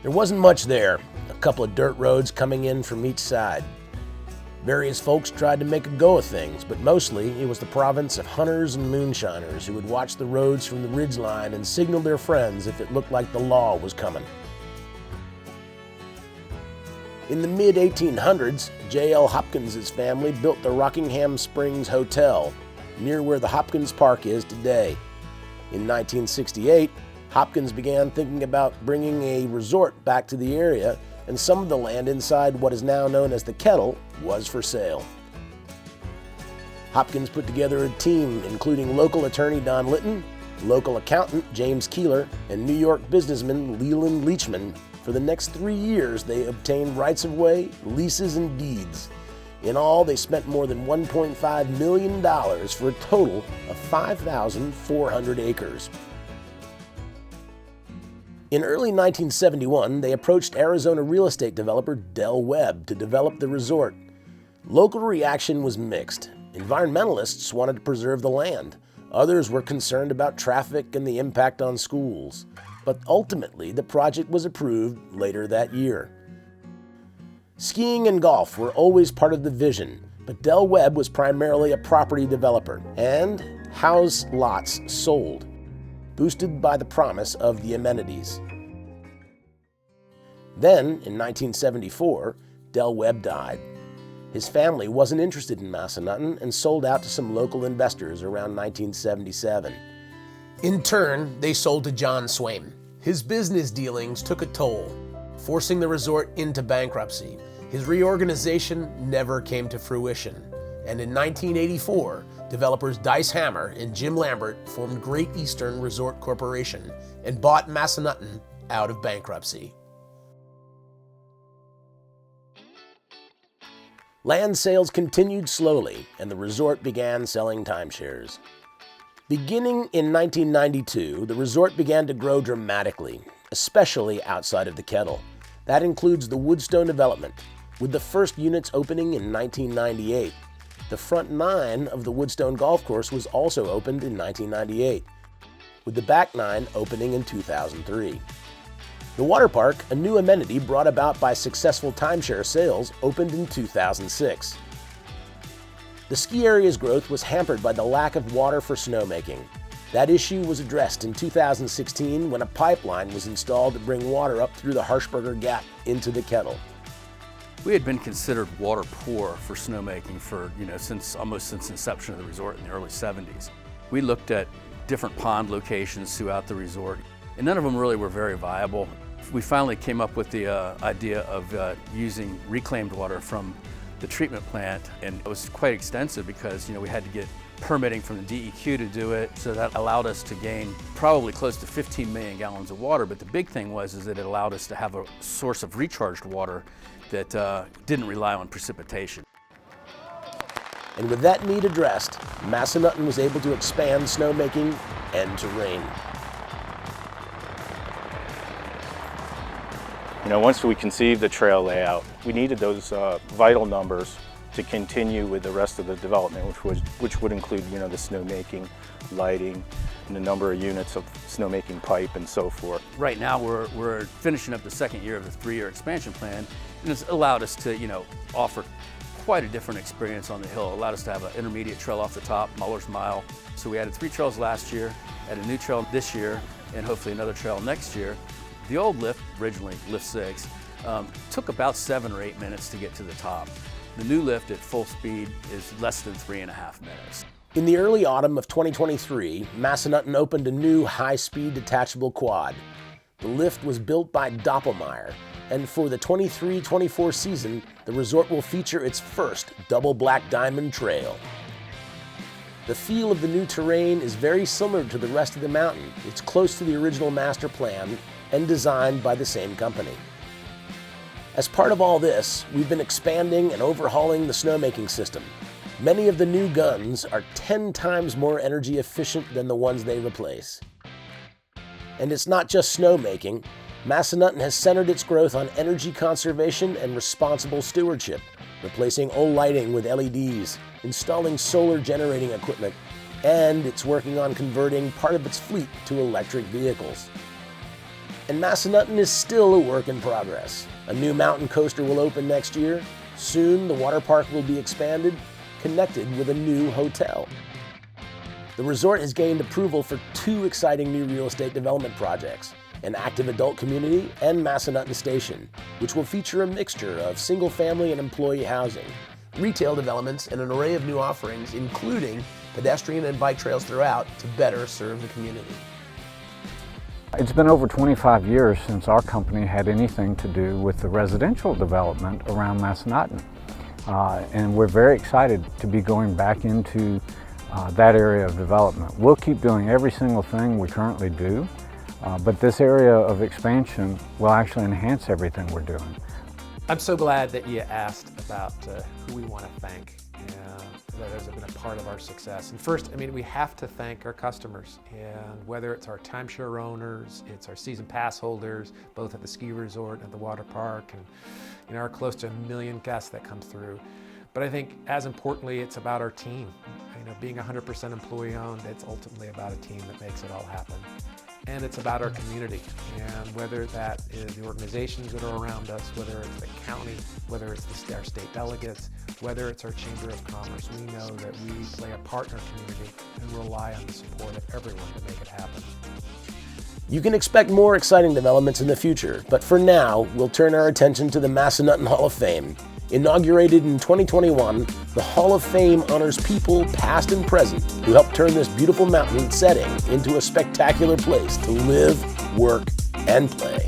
There wasn't much there, a couple of dirt roads coming in from each side. Various folks tried to make a go of things, but mostly it was the province of hunters and moonshiners who would watch the roads from the ridgeline and signal their friends if it looked like the law was coming. In the mid-1800s, J.L. Hopkins's family built the Rockingham Springs Hotel, near where the Hopkins Park is today. In 1968, Hopkins began thinking about bringing a resort back to the area, and some of the land inside what is now known as the Kettle was for sale. Hopkins put together a team including local attorney Don Litton, local accountant James Keeler, and New York businessman Leland Leachman. For the next 3 years, they obtained rights-of-way, leases, and deeds. In all, they spent more than $1.5 million for a total of 5,400 acres. In early 1971, they approached Arizona real estate developer Del Webb to develop the resort. Local reaction was mixed. Environmentalists wanted to preserve the land. Others were concerned about traffic and the impact on schools. But ultimately, the project was approved later that year. Skiing and golf were always part of the vision, but Del Webb was primarily a property developer, and house lots sold, boosted by the promise of the amenities. Then, in 1974, Del Webb died. His family wasn't interested in Massanutten and sold out to some local investors around 1977. In turn, they sold to John Swaim. His business dealings took a toll, forcing the resort into bankruptcy. His reorganization never came to fruition, and in 1984, developers Dice Hammer and Jim Lambert formed Great Eastern Resort Corporation and bought Massanutten out of bankruptcy. Land sales continued slowly, and the resort began selling timeshares. Beginning in 1992, the resort began to grow dramatically, especially outside of the Kettle. That includes the Woodstone development, with the first units opening in 1998. The front nine of the Woodstone Golf Course was also opened in 1998, with the back nine opening in 2003. The water park, a new amenity brought about by successful timeshare sales, opened in 2006. The ski area's growth was hampered by the lack of water for snowmaking. That issue was addressed in 2016 when a pipeline was installed to bring water up through the Harshberger Gap into the Kettle. We had been considered water poor for snowmaking for, almost since inception of the resort in the early 70s. We looked at different pond locations throughout the resort, and none of them really were very viable. We finally came up with the idea of using reclaimed water from the treatment plant, and it was quite extensive because we had to get permitting from the DEQ to do it, so that allowed us to gain probably close to 15 million gallons of water. But the big thing was that it allowed us to have a source of recharged water that didn't rely on precipitation. And with that need addressed, Massanutten was able to expand snowmaking and terrain. Once we conceived the trail layout, we needed those vital numbers to continue with the rest of the development, which would include, the snowmaking, lighting, and the number of units of snowmaking pipe and so forth. Right now, we're finishing up the second year of the 3-year expansion plan, and it's allowed us to, offer quite a different experience on the hill. It allowed us to have an intermediate trail off the top, Muller's Mile. So we added 3 trails last year, added a new trail this year, and hopefully another trail next year. The old lift, originally Lift 6, took about 7 or 8 minutes to get to the top. The new lift at full speed is less than 3.5 minutes. In the early autumn of 2023, Massanutten opened a new high-speed detachable quad. The lift was built by Doppelmayr, and for the 23-24 season, the resort will feature its first double black diamond trail. The feel of the new terrain is very similar to the rest of the mountain. It's close to the original master plan and designed by the same company. As part of all this, we've been expanding and overhauling the snowmaking system. Many of the new guns are 10 times more energy efficient than the ones they replace. And it's not just snowmaking. Massanutten has centered its growth on energy conservation and responsible stewardship, replacing old lighting with LEDs, installing solar generating equipment, and it's working on converting part of its fleet to electric vehicles. And Massanutten is still a work in progress. A new mountain coaster will open next year. Soon, the water park will be expanded, connected with a new hotel. The resort has gained approval for 2 exciting new real estate development projects, an active adult community and Massanutten Station, which will feature a mixture of single-family and employee housing, retail developments, and an array of new offerings, including pedestrian and bike trails throughout to better serve the community. It's been over 25 years since our company had anything to do with the residential development around Massanutten. And we're very excited to be going back into that area of development. We'll keep doing every single thing we currently do, but this area of expansion will actually enhance everything we're doing. I'm so glad that you asked about who we want to thank. That has been a part of our success. And first, we have to thank our customers, and whether it's our timeshare owners, it's our season pass holders, both at the ski resort and at the water park, and our close to 1 million guests that come through. But I think, as importantly, it's about our team. Being 100% employee owned, it's ultimately about a team that makes it all happen. And it's about our community, and whether that is the organizations that are around us, whether it's the county, whether it's our state delegates, whether it's our Chamber of Commerce, we know that we play a partner community and rely on the support of everyone to make it happen. You can expect more exciting developments in the future, but for now, we'll turn our attention to the Massanutten Hall of Fame. Inaugurated in 2021, the Hall of Fame honors people past and present who helped turn this beautiful mountain setting into a spectacular place to live, work, and play.